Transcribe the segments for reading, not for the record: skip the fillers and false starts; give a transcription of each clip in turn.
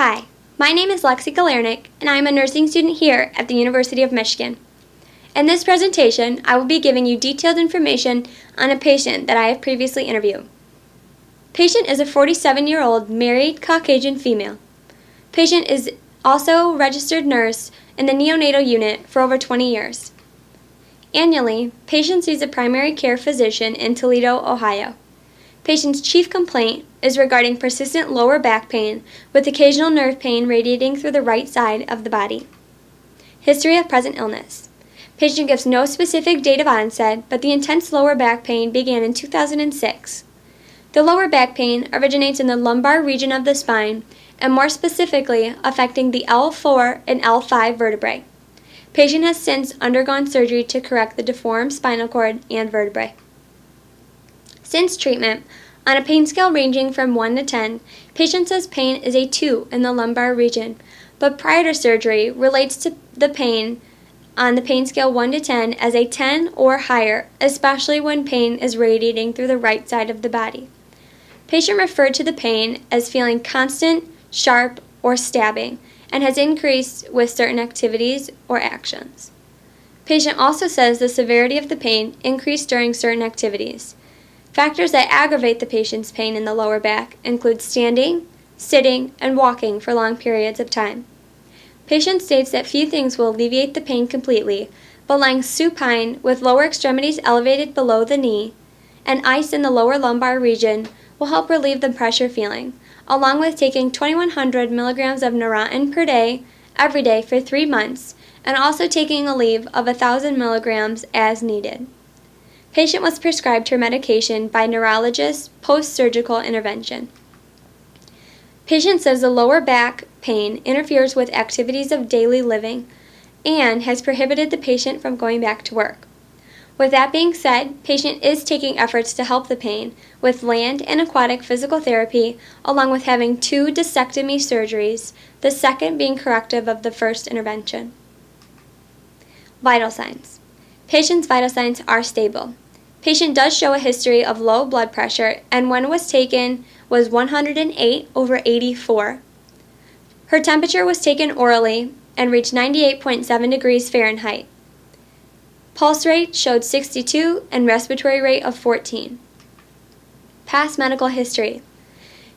Hi, my name is Lexi Galernick, and I am a nursing student here at the University of Michigan. In this presentation, I will be giving you detailed information on a patient that I have previously interviewed. Patient is a 47-year-old married Caucasian female. Patient is also a registered nurse in the neonatal unit for over 20 years. Annually, patient sees a primary care physician in Toledo, Ohio. Patient's chief complaint is regarding persistent lower back pain with occasional nerve pain radiating through the right side of the body. History of present illness. Patient gives no specific date of onset, but the intense lower back pain began in 2006. The lower back pain originates in the lumbar region of the spine, and more specifically affecting the L4 and L5 vertebrae. Patient has since undergone surgery to correct the deformed spinal cord and vertebrae. Since treatment, on a pain scale ranging from 1 to 10, patient says pain is a 2 in the lumbar region, but prior to surgery relates to the pain on the pain scale 1 to 10 as a 10 or higher, especially when pain is radiating through the right side of the body. Patient referred to the pain as feeling constant, sharp, or stabbing, and has increased with certain activities or actions. Patient also says the severity of the pain increased during certain activities. Factors that aggravate the patient's pain in the lower back include standing, sitting, and walking for long periods of time. Patient states that few things will alleviate the pain completely, but lying supine with lower extremities elevated below the knee and ice in the lower lumbar region will help relieve the pressure feeling, along with taking 2,100 milligrams of Neurontin per day every day for 3 months, and also taking a leave of 1,000 milligrams as needed. Patient was prescribed her medication by neurologist post-surgical intervention. Patient says the lower back pain interferes with activities of daily living and has prohibited the patient from going back to work. With that being said, patient is taking efforts to help the pain with land and aquatic physical therapy, along with having 2 discectomy surgeries, the second being corrective of the first intervention. Vital signs. Patient's vital signs are stable. Patient does show a history of low blood pressure, and when was taken was 108/84. Her temperature was taken orally and reached 98.7 degrees Fahrenheit. Pulse rate showed 62 and respiratory rate of 14. Past medical history.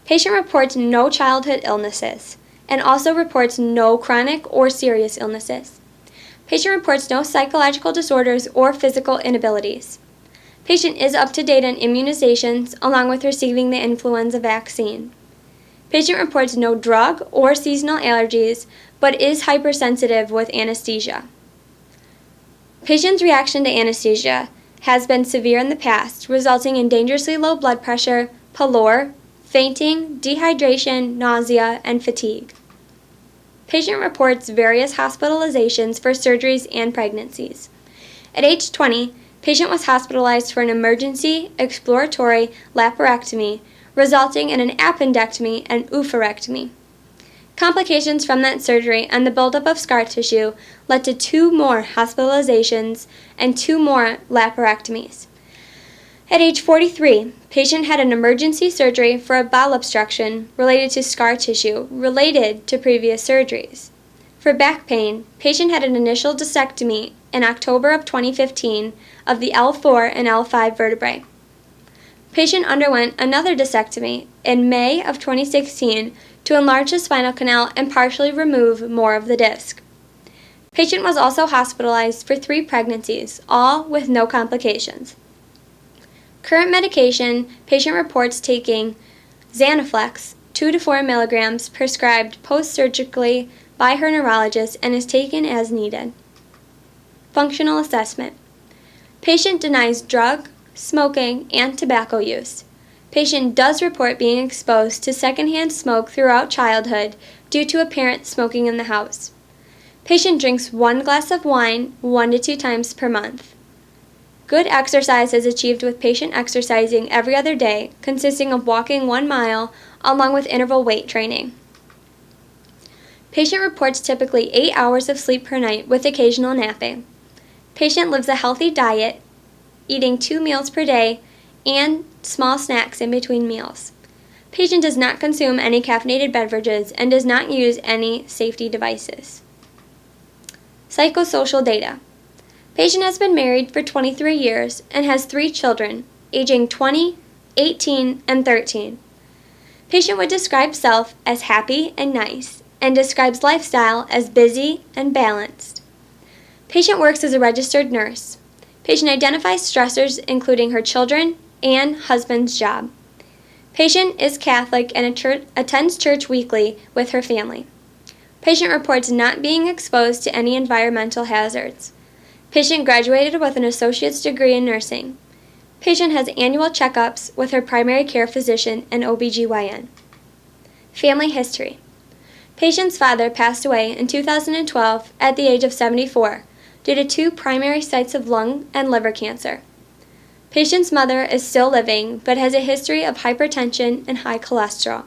Patient reports no childhood illnesses and also reports no chronic or serious illnesses. Patient reports no psychological disorders or physical inabilities. Patient is up to date on immunizations along with receiving the influenza vaccine. Patient reports no drug or seasonal allergies but is hypersensitive with anesthesia. Patient's reaction to anesthesia has been severe in the past, resulting in dangerously low blood pressure, pallor, fainting, dehydration, nausea, and fatigue. Patient reports various hospitalizations for surgeries and pregnancies. At age 20, patient was hospitalized for an emergency exploratory laparotomy, resulting in an appendectomy and oophorectomy. Complications from that surgery and the buildup of scar tissue led to 2 more hospitalizations and 2 more laparotomies. At age 43, patient had an emergency surgery for a bowel obstruction related to scar tissue related to previous surgeries. For back pain, patient had an initial discectomy in October of 2015 of the L4 and L5 vertebrae. Patient underwent another discectomy in May of 2016 to enlarge the spinal canal and partially remove more of the disc. Patient was also hospitalized for 3 pregnancies, all with no complications. Current medication, patient reports taking Xanaflex 2 to 4 milligrams prescribed post-surgically by her neurologist and is taken as needed. Functional assessment. Patient denies drug, smoking, and tobacco use. Patient does report being exposed to secondhand smoke throughout childhood due to a parent smoking in the house. Patient drinks 1 glass of wine 1 to 2 times per month. Good exercise is achieved with patient exercising every other day, consisting of walking 1 mile along with interval weight training. Patient reports typically 8 hours of sleep per night with occasional napping. Patient lives a healthy diet, eating 2 meals per day and small snacks in between meals. Patient does not consume any caffeinated beverages and does not use any safety devices. Psychosocial data. Patient has been married for 23 years and has 3 children, aging 20, 18, and 13. Patient would describe self as happy and nice, and describes lifestyle as busy and balanced. Patient works as a registered nurse. Patient identifies stressors including her children and husband's job. Patient is Catholic and attends church weekly with her family. Patient reports not being exposed to any environmental hazards. Patient graduated with an associate's degree in nursing. Patient has annual checkups with her primary care physician and OBGYN. Family history. Patient's father passed away in 2012 at the age of 74 due to 2 primary sites of lung and liver cancer. Patient's mother is still living but has a history of hypertension and high cholesterol.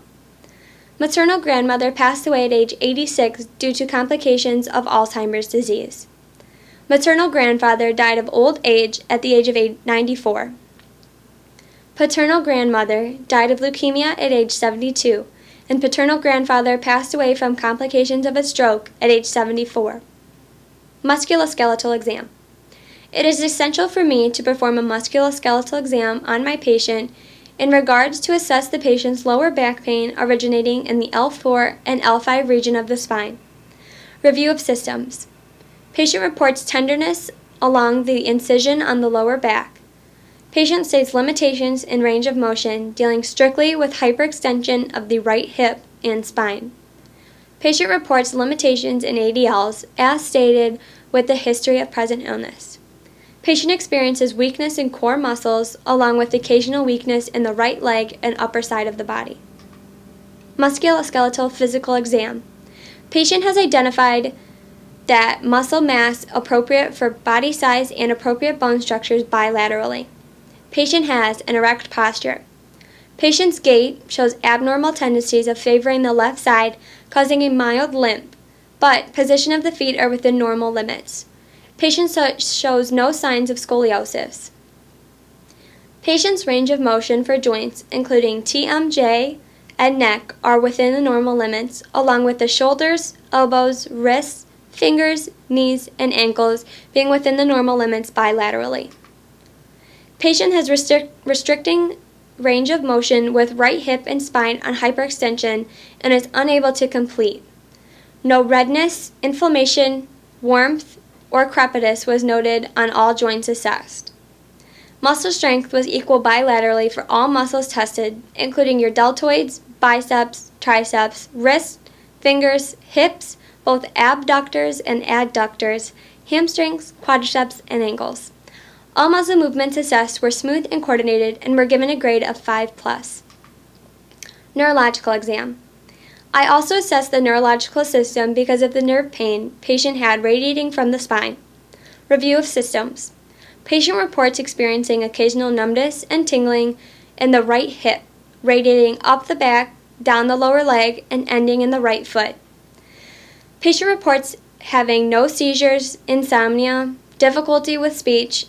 Maternal grandmother passed away at age 86 due to complications of Alzheimer's disease. Maternal grandfather died of old age at the age of 94. Paternal grandmother died of leukemia at age 72, and paternal grandfather passed away from complications of a stroke at age 74. Musculoskeletal exam. It is essential for me to perform a musculoskeletal exam on my patient in regards to assess the patient's lower back pain originating in the L4 and L5 region of the spine. Review of systems. Patient reports tenderness along the incision on the lower back. Patient states limitations in range of motion, dealing strictly with hyperextension of the right hip and spine. Patient reports limitations in ADLs, as stated with the history of present illness. Patient experiences weakness in core muscles, along with occasional weakness in the right leg and upper side of the body. Musculoskeletal physical exam. Patient has identified that muscle mass appropriate for body size and appropriate bone structures bilaterally. Patient has an erect posture. Patient's gait shows abnormal tendencies of favoring the left side, causing a mild limp, but position of the feet are within normal limits. Patient shows no signs of scoliosis. Patient's range of motion for joints, including TMJ and neck, are within the normal limits, along with the shoulders, elbows, wrists, fingers, knees, and ankles being within the normal limits bilaterally. Patient has restricting range of motion with right hip and spine on hyperextension and is unable to complete. No redness, inflammation, warmth, or crepitus was noted on all joints assessed. Muscle strength was equal bilaterally for all muscles tested, including your deltoids, biceps, triceps, wrists, fingers, hips, both abductors and adductors, hamstrings, quadriceps, and ankles. All muscle movements assessed were smooth and coordinated and were given a grade of 5+. Neurological exam. I also assessed the neurological system because of the nerve pain patient had radiating from the spine. Review of systems. Patient reports experiencing occasional numbness and tingling in the right hip, radiating up the back, down the lower leg, and ending in the right foot. Patient reports having no seizures, insomnia, difficulty with speech,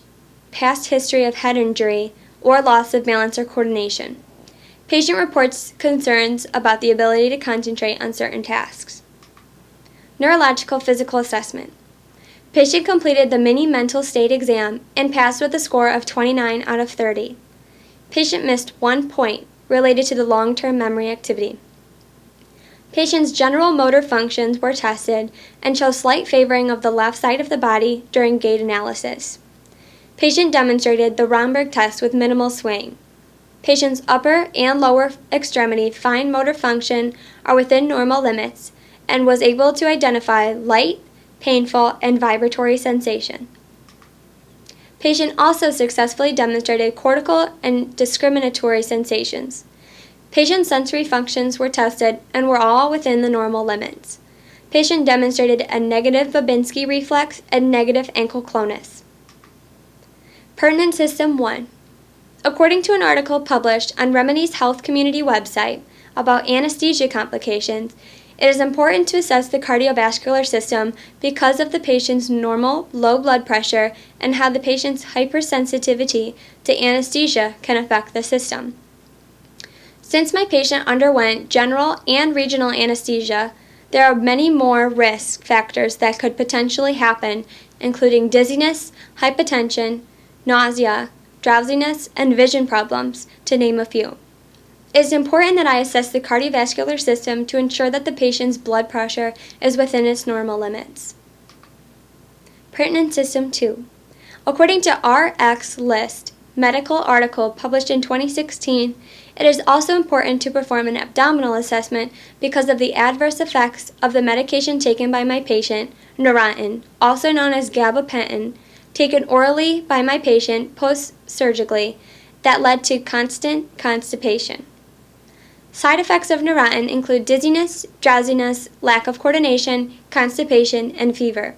past history of head injury, or loss of balance or coordination. Patient reports concerns about the ability to concentrate on certain tasks. Neurological physical assessment. Patient completed the mini mental state exam and passed with a score of 29 out of 30. Patient missed 1 point related to the long-term memory activity. Patient's general motor functions were tested and show slight favoring of the left side of the body during gait analysis. Patient demonstrated the Romberg test with minimal swaying. Patient's upper and lower extremity fine motor function are within normal limits and was able to identify light, painful, and vibratory sensation. Patient also successfully demonstrated cortical and discriminatory sensations. Patient's sensory functions were tested and were all within the normal limits. Patient demonstrated a negative Babinski reflex and negative ankle clonus. Pertinent System 1. According to an article published on Remedy's Health Community website about anesthesia complications, it is important to assess the cardiovascular system because of the patient's normal low blood pressure and how the patient's hypersensitivity to anesthesia can affect the system. Since my patient underwent general and regional anesthesia, there are many more risk factors that could potentially happen, including dizziness, hypotension, nausea, drowsiness, and vision problems, to name a few. It is important that I assess the cardiovascular system to ensure that the patient's blood pressure is within its normal limits. Pertinent System 2. According to RX List medical article published in 2016, it is also important to perform an abdominal assessment because of the adverse effects of the medication taken by my patient, Neurontin, also known as gabapentin, taken orally by my patient post-surgically, that led to constant constipation. Side effects of Neurontin include dizziness, drowsiness, lack of coordination, constipation, and fever.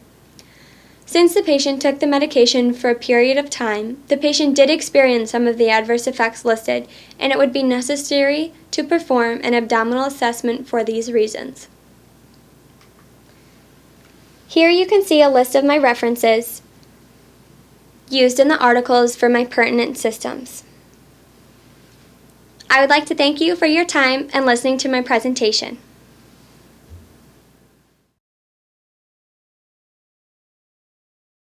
Since the patient took the medication for a period of time, the patient did experience some of the adverse effects listed, and it would be necessary to perform an abdominal assessment for these reasons. Here you can see a list of my references used in the articles for my pertinent systems. I would like to thank you for your time and listening to my presentation.